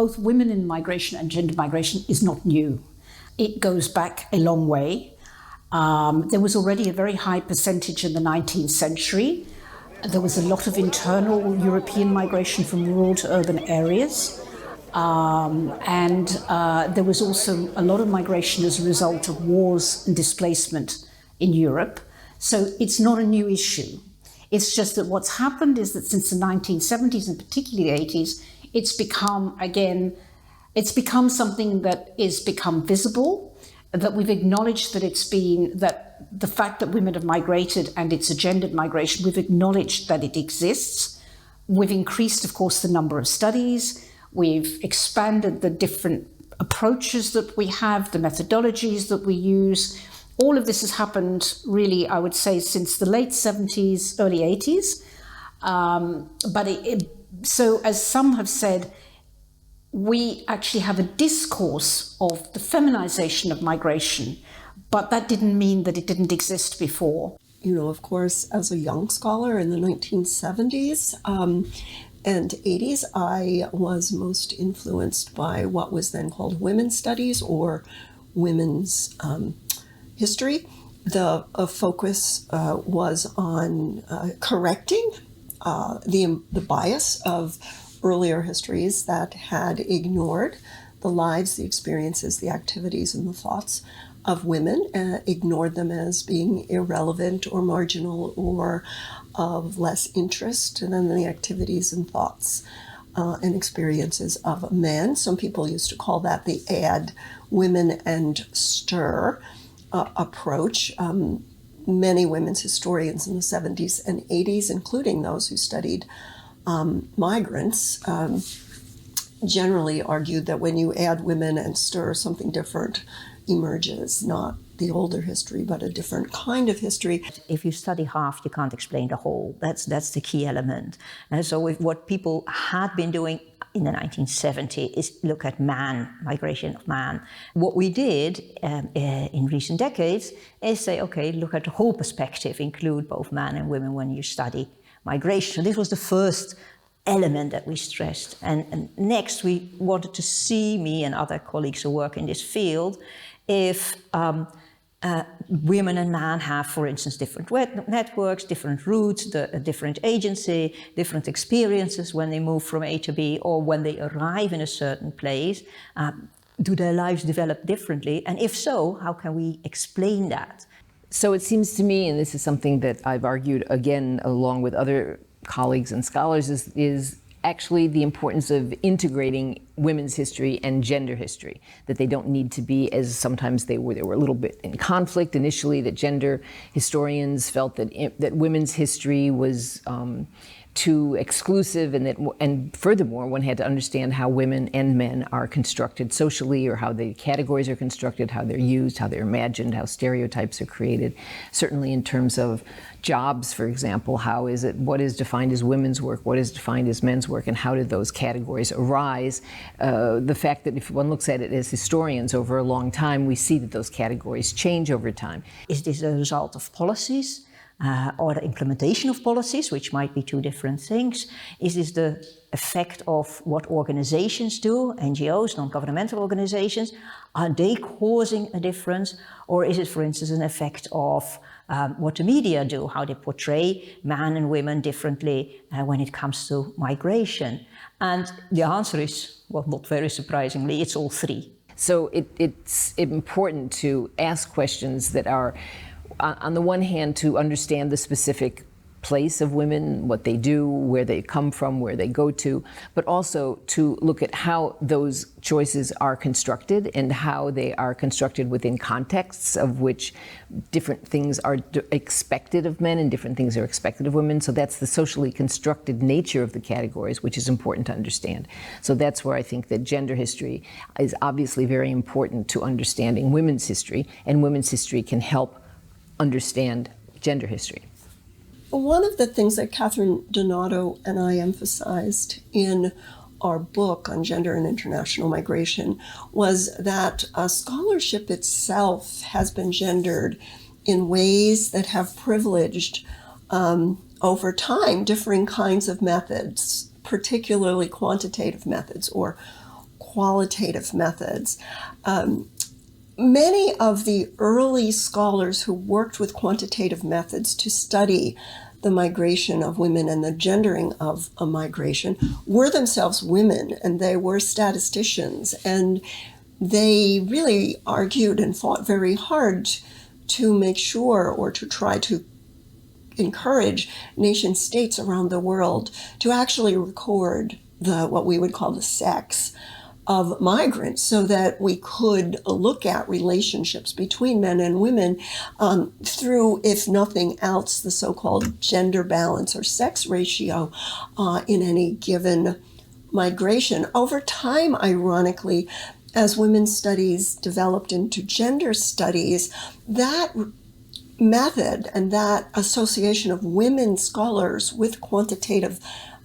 both women in migration and gender migration is not new. It goes back a long way. There was already a very high percentage in the 19th century. There was a lot of internal European migration from rural to urban areas. And there was also a lot of migration as a result of wars and displacement in Europe. So it's not a new issue. It's just that what's happened is that since the 1970s and particularly the 80s, it's become something that is become visible, that we've acknowledged that the fact that women have migrated and it's a gendered migration, we've acknowledged that it exists. We've increased, of course, the number of studies. We've expanded the different approaches that we have, the methodologies that we use. All of this has happened really, I would say, since the late 70s, early 80s. So as some have said, we actually have a discourse of the feminization of migration, but that didn't mean that it didn't exist before. You know, of course, as a young scholar in the 1970s and 80s, I was most influenced by what was then called women's studies or women's history. The focus was on correcting the bias of earlier histories that had ignored the lives, the experiences, the activities, and the thoughts of women, ignored them as being irrelevant or marginal or of less interest than the activities and thoughts and experiences of men. Some people used to call that the add women and stir approach. Many women's historians in the 70s and 80s, including those who studied migrants, generally argued that when you add women and stir, something different emerges, not the older history, but a different kind of history. If you study half, you can't explain the whole. That's the key element. And so what people had been doing in the 1970s is look at migration of man. What we did in recent decades is say, okay, look at the whole perspective, include both men and women when you study migration. So this was the first element that we stressed. And next, we wanted to see, me and other colleagues who work in this field, if women and men have, for instance, different networks, different routes, different agency, different experiences when they move from A to B, or when they arrive in a certain place. Do their lives develop differently? And if so, how can we explain that? So it seems to me, and this is something that I've argued again along with other colleagues and scholars, is actually the importance of integrating women's history and gender history, that they don't need to be, as sometimes they were a little bit in conflict initially, that gender historians felt that women's history was too exclusive, and furthermore, one had to understand how women and men are constructed socially, or how the categories are constructed, how they're used, how they're imagined, how stereotypes are created. Certainly in terms of jobs, for example, what is defined as women's work, what is defined as men's work, and how did those categories arise? The fact that if one looks at it as historians over a long time, we see that those categories change over time. Is this a result of policies? Or the implementation of policies, which might be two different things? Is this the effect of what organizations do, NGOs, non-governmental organizations? Are they causing a difference? Or is it, for instance, an effect of what the media do, how they portray men and women differently when it comes to migration? And the answer is, well, not very surprisingly, it's all three. So it's important to ask questions that are, on the one hand, to understand the specific place of women, what they do, where they come from, where they go to, but also to look at how those choices are constructed and how they are constructed within contexts of which different things are expected of men and different things are expected of women. So that's the socially constructed nature of the categories, which is important to understand. So that's where I think that gender history is obviously very important to understanding women's history, and women's history can help understand gender history. One of the things that Catherine Donato and I emphasized in our book on gender and international migration was that scholarship itself has been gendered in ways that have privileged, over time, differing kinds of methods, particularly quantitative methods or qualitative methods. Many of the early scholars who worked with quantitative methods to study the migration of women and the gendering of a migration were themselves women, and they were statisticians, and they really argued and fought very hard to make sure, or to try to encourage nation states around the world to actually record what we would call the sex of migrants, so that we could look at relationships between men and women through, if nothing else, the so-called gender balance or sex ratio in any given migration. Over time, ironically, as women's studies developed into gender studies, that method and that association of women scholars with quantitative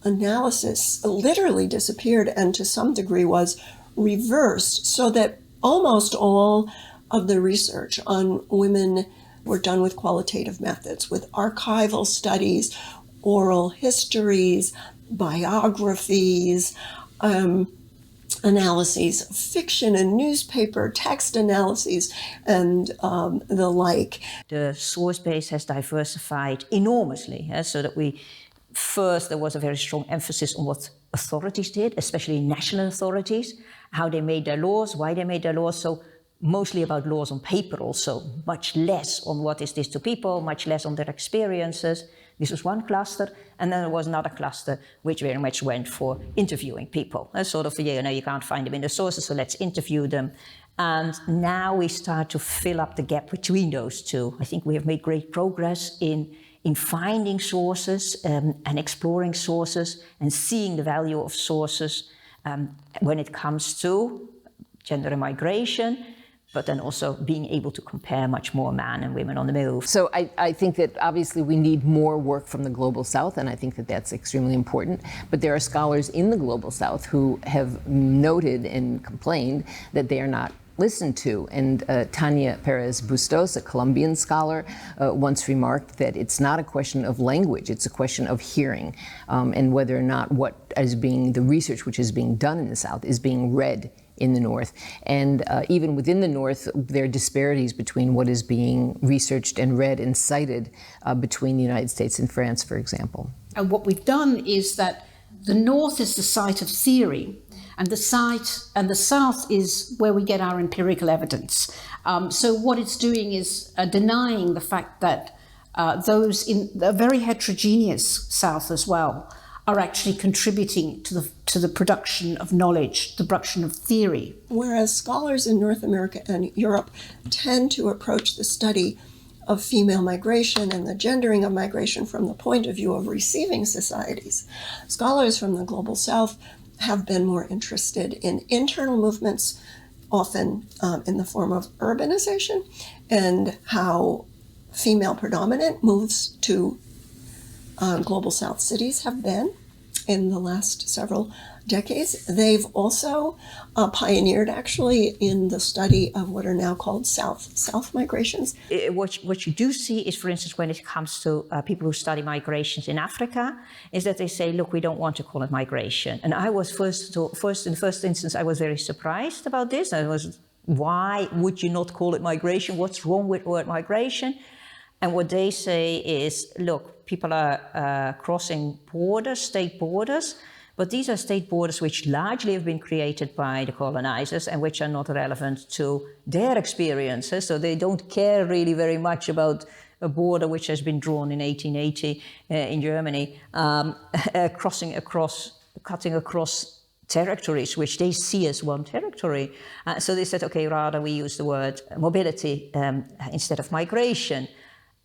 analysis literally disappeared, and to some degree was reversed, so that almost all of the research on women were done with qualitative methods, with archival studies, oral histories, biographies, analyses of fiction and newspaper, text analyses, and the like. The source base has diversified enormously, so that first, there was a very strong emphasis on what authorities did, especially national authorities, how they made their laws, why they made their laws. So mostly about laws on paper also, much less on what is this to people, much less on their experiences. This was one cluster, and then there was another cluster which very much went for interviewing people. Sort of, you can't find them in the sources, so let's interview them. And now we start to fill up the gap between those two. I think we have made great progress in finding sources and exploring sources and seeing the value of sources when it comes to gender and migration, but then also being able to compare much more men and women on the move. So I think that obviously we need more work from the Global South, and I think that that's extremely important. But there are scholars in the Global South who have noted and complained that they are not listened to. And Tania Perez Bustos, a Colombian scholar, once remarked that it's not a question of language, it's a question of hearing, and whether or not the research which is being done in the South is being read in the North. And even within the North, there are disparities between what is being researched and read and cited between the United States and France, for example. And what we've done is that the North is the site of theory, and the South is where we get our empirical evidence. So what it's doing is denying the fact that those in the very heterogeneous South as well are actually contributing to the production of knowledge, the production of theory. Whereas scholars in North America and Europe tend to approach the study of female migration and the gendering of migration from the point of view of receiving societies, scholars from the Global South have been more interested in internal movements, often in the form of urbanization, and how female predominant moves to Global South cities have been in the last several decades. They've also pioneered, actually, in the study of what are now called South migrations. What you do see is, for instance, when it comes to people who study migrations in Africa, is that they say, look, we don't want to call it migration. And I was in the first instance, I was very surprised about this. Why would you not call it migration? What's wrong with the word migration? And what they say is, look, people are crossing borders, state borders, but these are state borders which largely have been created by the colonizers and which are not relevant to their experiences. So they don't care really very much about a border which has been drawn in 1880 in Germany, cutting across territories which they see as one territory. So they said, okay, rather we use the word mobility instead of migration.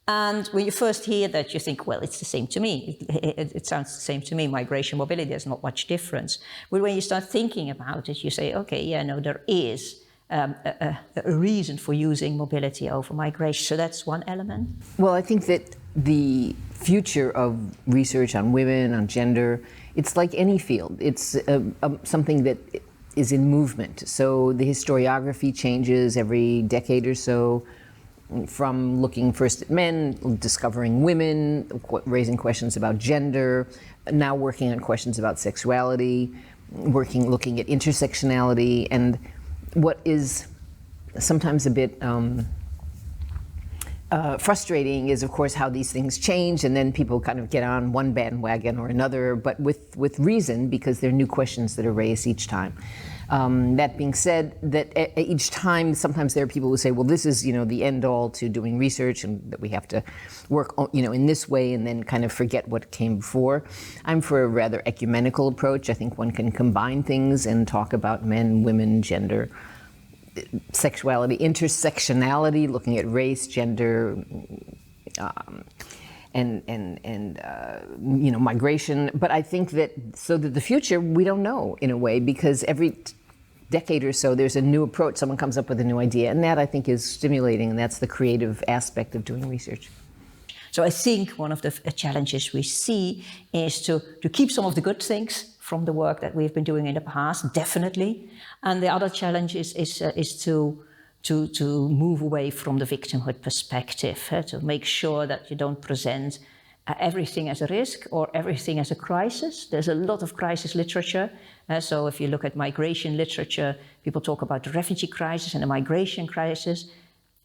And when you first hear that, you think, well, it's the same to me. It sounds the same to me. Migration, mobility, there's not much difference. But when you start thinking about it, you say, okay, yeah, no, there is a reason for using mobility over migration. So that's one element. Well, I think that the future of research on women, on gender, it's like any field. It's something that is in movement. So the historiography changes every decade or so, from looking first at men, discovering women, raising questions about gender, now working on questions about sexuality. looking at intersectionality, and what is sometimes a bit frustrating is, of course, how these things change, and then people kind of get on one bandwagon or another, but with reason, because there are new questions that are raised each time. That being said, that each time, sometimes there are people who say, well, this is, the end all to doing research, and that we have to work, in this way, and then kind of forget what came before. I'm for a rather ecumenical approach. I think one can combine things and talk about men, women, gender, sexuality, intersectionality, looking at race, gender, migration. But I think that the future, we don't know in a way, because every decade or so there's a new approach. Someone comes up with a new idea, and that I think is stimulating, and that's the creative aspect of doing research. So I think one of the challenges we see is to keep some of the good things from the work that we've been doing in the past, definitely. And the other challenge is to move away from the victimhood perspective, to make sure that you don't present everything as a risk or everything as a crisis. There's a lot of crisis literature. So if you look at migration literature, people talk about the refugee crisis and the migration crisis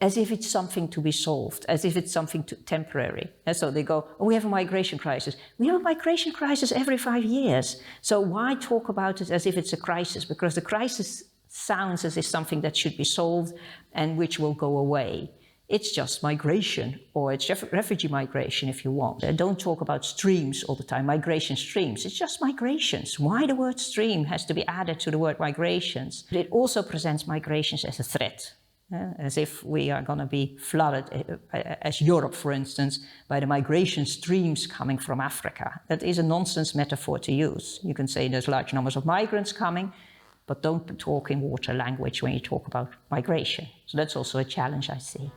as if it's something to be solved, as if it's something temporary. And so they go, oh, we have a migration crisis. We have a migration crisis every 5 years. So why talk about it as if it's a crisis? Because the crisis sounds as if something that should be solved and which will go away. It's just migration, or it's refugee migration if you want. Don't talk about streams all the time, migration streams. It's just migrations. Why the word stream has to be added to the word migrations? It also presents migrations as a threat. As if we are going to be flooded, as Europe, for instance, by the migration streams coming from Africa. That is a nonsense metaphor to use. You can say there's large numbers of migrants coming, but don't talk in water language when you talk about migration. So that's also a challenge I see.